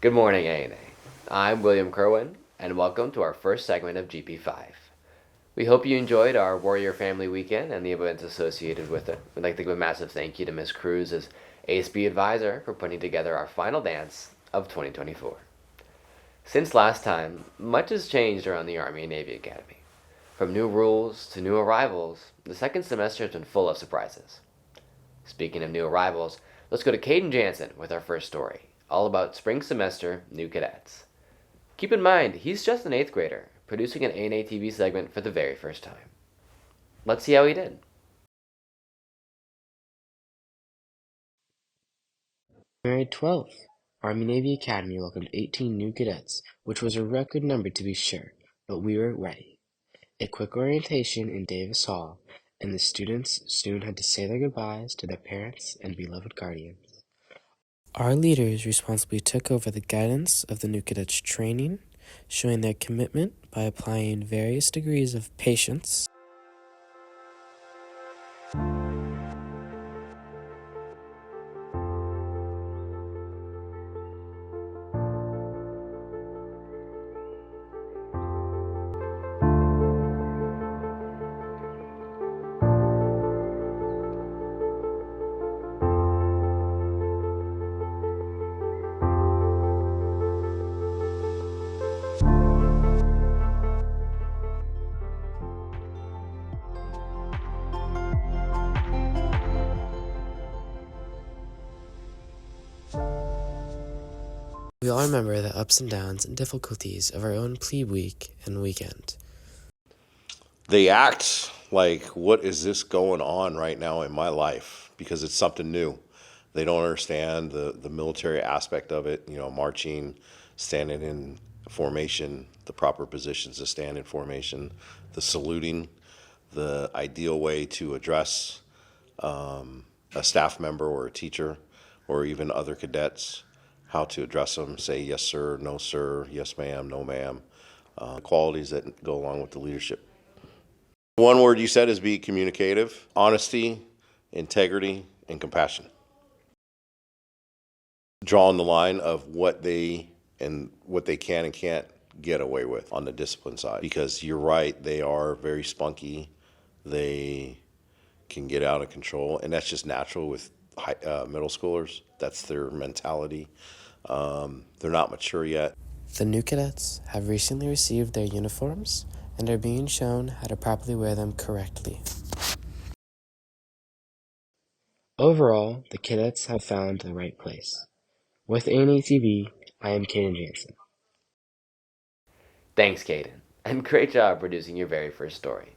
Good morning, A&A. I'm William Kerwin, and welcome to our first segment of GP5. We hope you enjoyed our Warrior Family Weekend and the events associated with it. We'd like to give a massive thank you to Ms. Cruz as ASB advisor for putting together our final dance of 2024. Since last time, much has changed around the Army and Navy Academy. From new rules to new arrivals, the second semester has been full of surprises. Speaking of new arrivals, let's go to Caden Jansen with our first story, all about spring semester new cadets. Keep in mind, he's just an 8th grader, producing an A&A TV segment for the very first time. Let's see how he did. January 12th, Army-Navy Academy welcomed 18 new cadets, which was a record number to be sure, but we were ready. A quick orientation in Davis Hall, and the students soon had to say their goodbyes to their parents and beloved guardians. Our leaders responsibly took over the guidance of the new cadets' training, showing their commitment by applying various degrees of patience, We all remember the ups and downs and difficulties of our own plebe week and weekend. They act like, what is this going on right now in my life? Because it's something new. They don't understand the military aspect of it, marching, standing in formation, the proper positions to stand in formation, the saluting, the ideal way to address a staff member or a teacher or even other cadets, how to address them, say yes sir, no sir, yes ma'am, no ma'am, qualities that go along with the leadership. One word you said is be communicative, honesty, integrity, and compassion. Drawing the line of what they can and can't get away with on the discipline side. Because you're right, they are very spunky. They can get out of control, and that's just natural with middle schoolers. That's their mentality. They're not mature yet. The new cadets have recently received their uniforms and are being shown how to properly wear them correctly. Overall, the cadets have found the right place. With A&A TV, I am Caden Jansen. Thanks, Caden, and great job producing your very first story.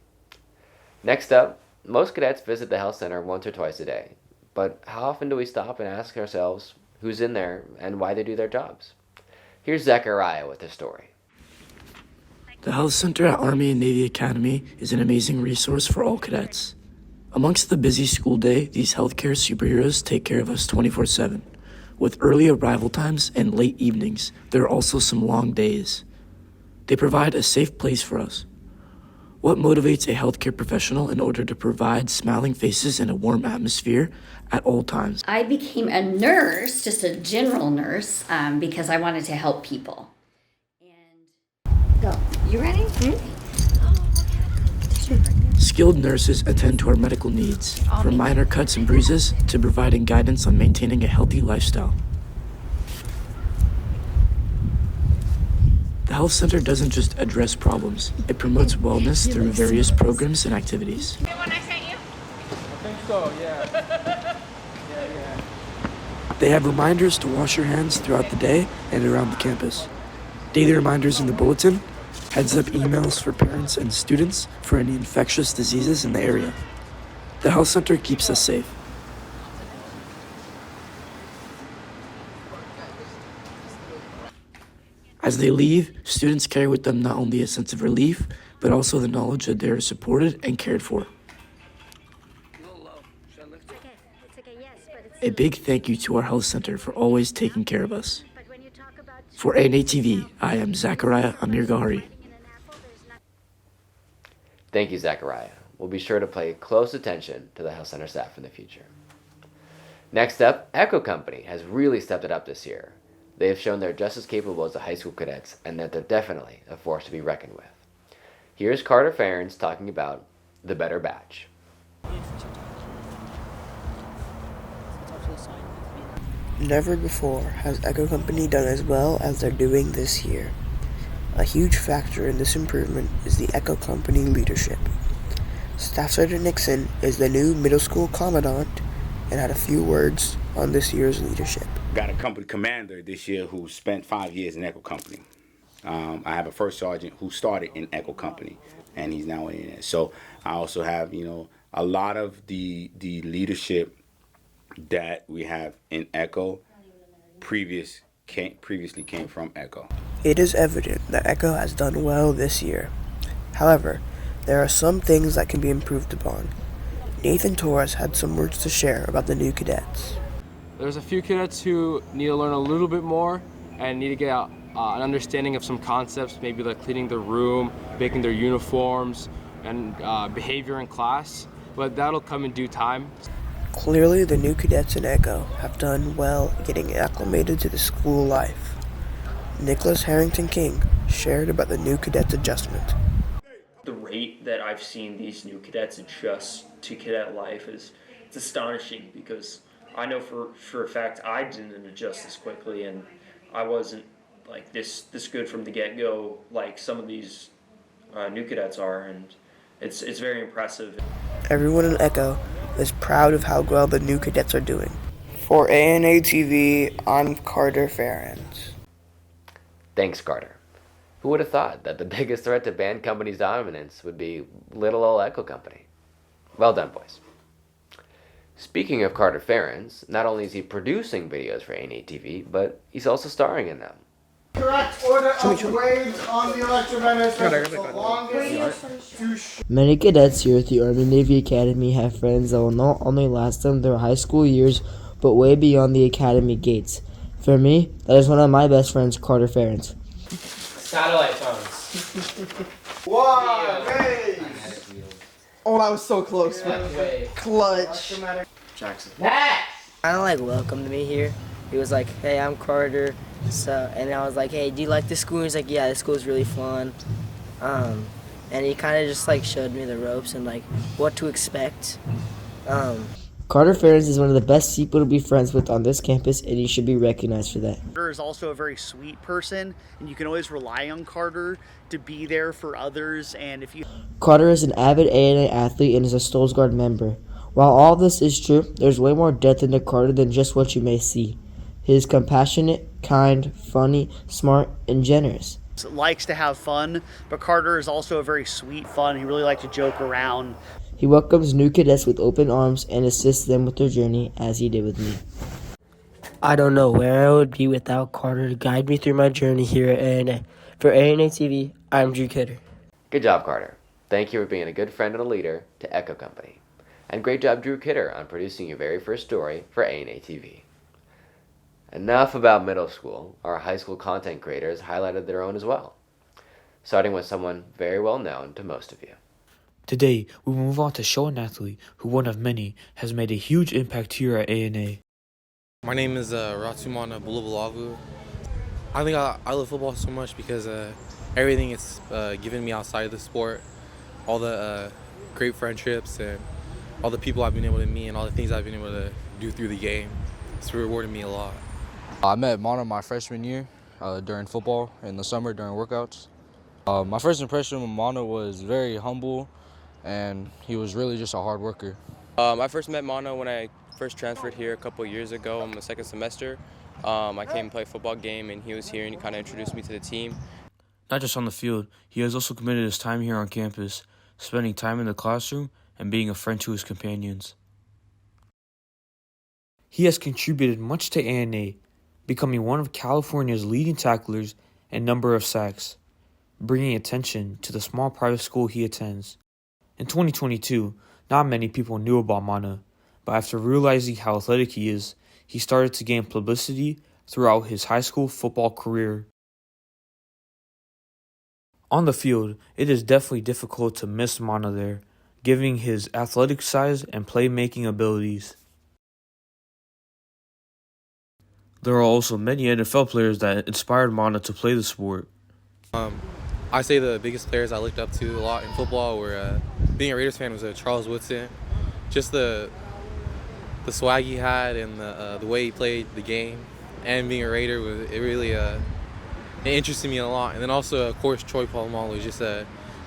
Next up, most cadets visit the health center once or twice a day, but how often do we stop and ask ourselves who's in there and why they do their jobs? Here's Zachariah with his story. The Health Center at Army and Navy Academy is an amazing resource for all cadets. Amongst the busy school day, these healthcare superheroes take care of us 24/7. With early arrival times and late evenings, there are also some long days. They provide a safe place for us. What motivates a healthcare professional in order to provide smiling faces and a warm atmosphere at all times? I became a nurse, just a general nurse, because I wanted to help people. And go. You ready? Skilled nurses attend to our medical needs, from minor cuts and bruises to providing guidance on maintaining a healthy lifestyle. The health center doesn't just address problems, it promotes wellness through various programs and activities. The one I sent you? I think so, yeah. They have reminders to wash your hands throughout the day and around the campus. Daily reminders in the bulletin, heads-up emails for parents and students for any infectious diseases in the area. The health center keeps us safe. As they leave, students carry with them not only a sense of relief, but also the knowledge that they are supported and cared for. A big thank you to our health center for always taking care of us. For A&A TV, I am Zachariah Amir Gahari. Thank you, Zachariah. We'll be sure to pay close attention to the health center staff in the future. Next up, Echo Company has really stepped it up this year. they have shown they're just as capable as the high school cadets and that they're definitely a force to be reckoned with. Here's Carter Ferens talking about the better batch. Never before has Echo Company done as well as they're doing this year. A huge factor in this improvement is the Echo Company leadership. Staff Sergeant Nixon is the new middle school commandant and had a few words on this year's leadership. Got a company commander this year who spent 5 years in Echo Company. I have a first sergeant who started in Echo Company, and he's now in it. So I also have, a lot of the leadership that we have in Echo previously came from Echo. It is evident that Echo has done well this year. However, there are some things that can be improved upon. Nathan Torres had some words to share about the new cadets. There's a few cadets who need to learn a little bit more and need to get an understanding of some concepts, maybe like cleaning their room, making their uniforms, and behavior in class, but that'll come in due time. Clearly, the new cadets in Echo have done well getting acclimated to the school life. Nicholas Harrington King shared about the new cadets adjustment. The rate that I've seen these new cadets adjust to cadet life it's astonishing, because I know for a fact I didn't adjust this quickly, and I wasn't like this good from the get-go like some of these new cadets are, and it's very impressive. Everyone in Echo is proud of how well the new cadets are doing. For ANA TV, I'm Carter Ferens. Thanks, Carter. Who would have thought that the biggest threat to band company's dominance would be little old Echo Company? Well done, boys. Speaking of Carter Ferens, not only is he producing videos for ANA TV, but he's also starring in them. Correct order of waves on the electromagnetic spectrum. The longest Many cadets here at the Army Navy Academy have friends that will not only last them their high school years, but way beyond the academy gates. For me, that is one of my best friends, Carter Ferens. Satellite phones. One, hey! Oh, that was so close, man. Clutch. Jackson. Kind of welcomed me here. He was like, "Hey, I'm Carter." And I was like, "Hey, do you like this school?" He's like, "Yeah, this school is really fun." And he kind of just showed me the ropes and what to expect. Carter Ferens is one of the best people to be friends with on this campus, and he should be recognized for that. Carter is also a very sweet person, and you can always rely on Carter to be there for others. And Carter is an avid ANA athlete and is a Stoles Guard member. While all this is true, there's way more depth into Carter than just what you may see. He is compassionate, kind, funny, smart, and generous. Likes to have fun, but Carter is also a very sweet fun. He really likes to joke around. He welcomes new cadets with open arms and assists them with their journey, as he did with me. I don't know where I would be without Carter to guide me through my journey here at ANA. For ANA TV, I'm Drew Kidder. Good job, Carter. Thank you for being a good friend and a leader to Echo Company. And great job, Drew Kidder, on producing your very first story for ANA TV. Enough about middle school. Our high school content creators highlighted their own as well, starting with someone very well known to most of you. Today, we will move on to show an athlete who, one of many, has made a huge impact here at ANA. My name is Ratsumana Bulabalavu. I think I love football so much because everything it's given me outside of the sport, all the great friendships and all the people I've been able to meet and all the things I've been able to do through the game. It's rewarded me a lot. I met Mono my freshman year during football in the summer during workouts. My first impression with Mono was very humble, and he was really just a hard worker. I first met Mono when I first transferred here a couple years ago in the second semester. I came and played a football game, and he was here, and he kind of introduced me to the team. Not just on the field, he has also committed his time here on campus, spending time in the classroom and being a friend to his companions. He has contributed much to ANA, becoming one of California's leading tacklers and number of sacks, bringing attention to the small private school he attends. In 2022, not many people knew about Mana, but after realizing how athletic he is, he started to gain publicity throughout his high school football career. On the field, it is definitely difficult to miss Mana there, given his athletic size and playmaking abilities. There are also many NFL players that inspired Mana to play the sport. I say the biggest players I looked up to a lot in football were, being a Raiders fan was Charles Woodson. Just the swag he had and the way he played the game, and being a Raider, it really it interested me a lot. And then also, of course, Troy Polamalu, just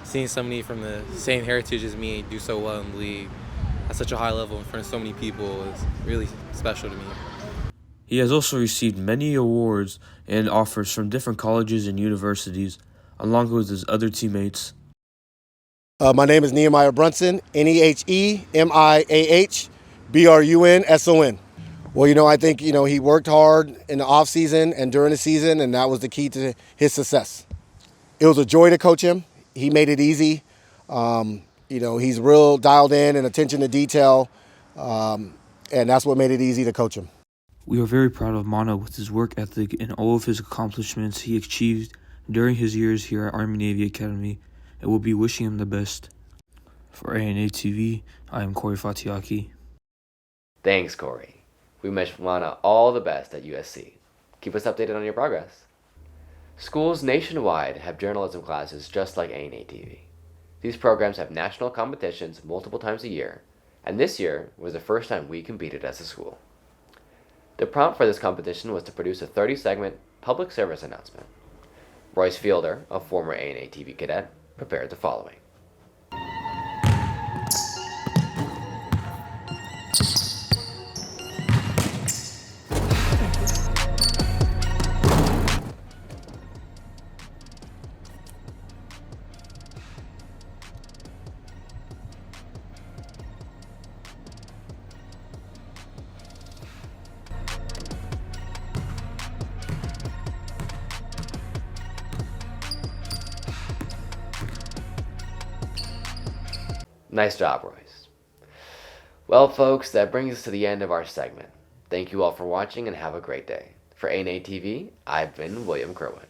seeing somebody from the same heritage as me do so well in the league at such a high level in front of so many people is really special to me. He has also received many awards and offers from different colleges and universities, along with his other teammates. My name is Nehemiah Brunson, Nehemiah Brunson. Well, I think, he worked hard in the off season and during the season, and that was the key to his success. It was a joy to coach him. He made it easy. He's real dialed in and attention to detail, and that's what made it easy to coach him. We are very proud of Mana with his work ethic and all of his accomplishments he achieved during his years here at Army Navy Academy, and we'll be wishing him the best. For ANA TV, I am Corey Fatiaki. Thanks, Corey. We wish Mana all the best at USC. Keep us updated on your progress. Schools nationwide have journalism classes just like ANA TV. These programs have national competitions multiple times a year, and this year was the first time we competed as a school. The prompt for this competition was to produce a 30-segment public service announcement. Royce Fielder, a former ANA TV cadet, prepared the following. Nice job, Royce. Well, folks, that brings us to the end of our segment. Thank you all for watching and have a great day. For ANA TV, I've been William Kerwin.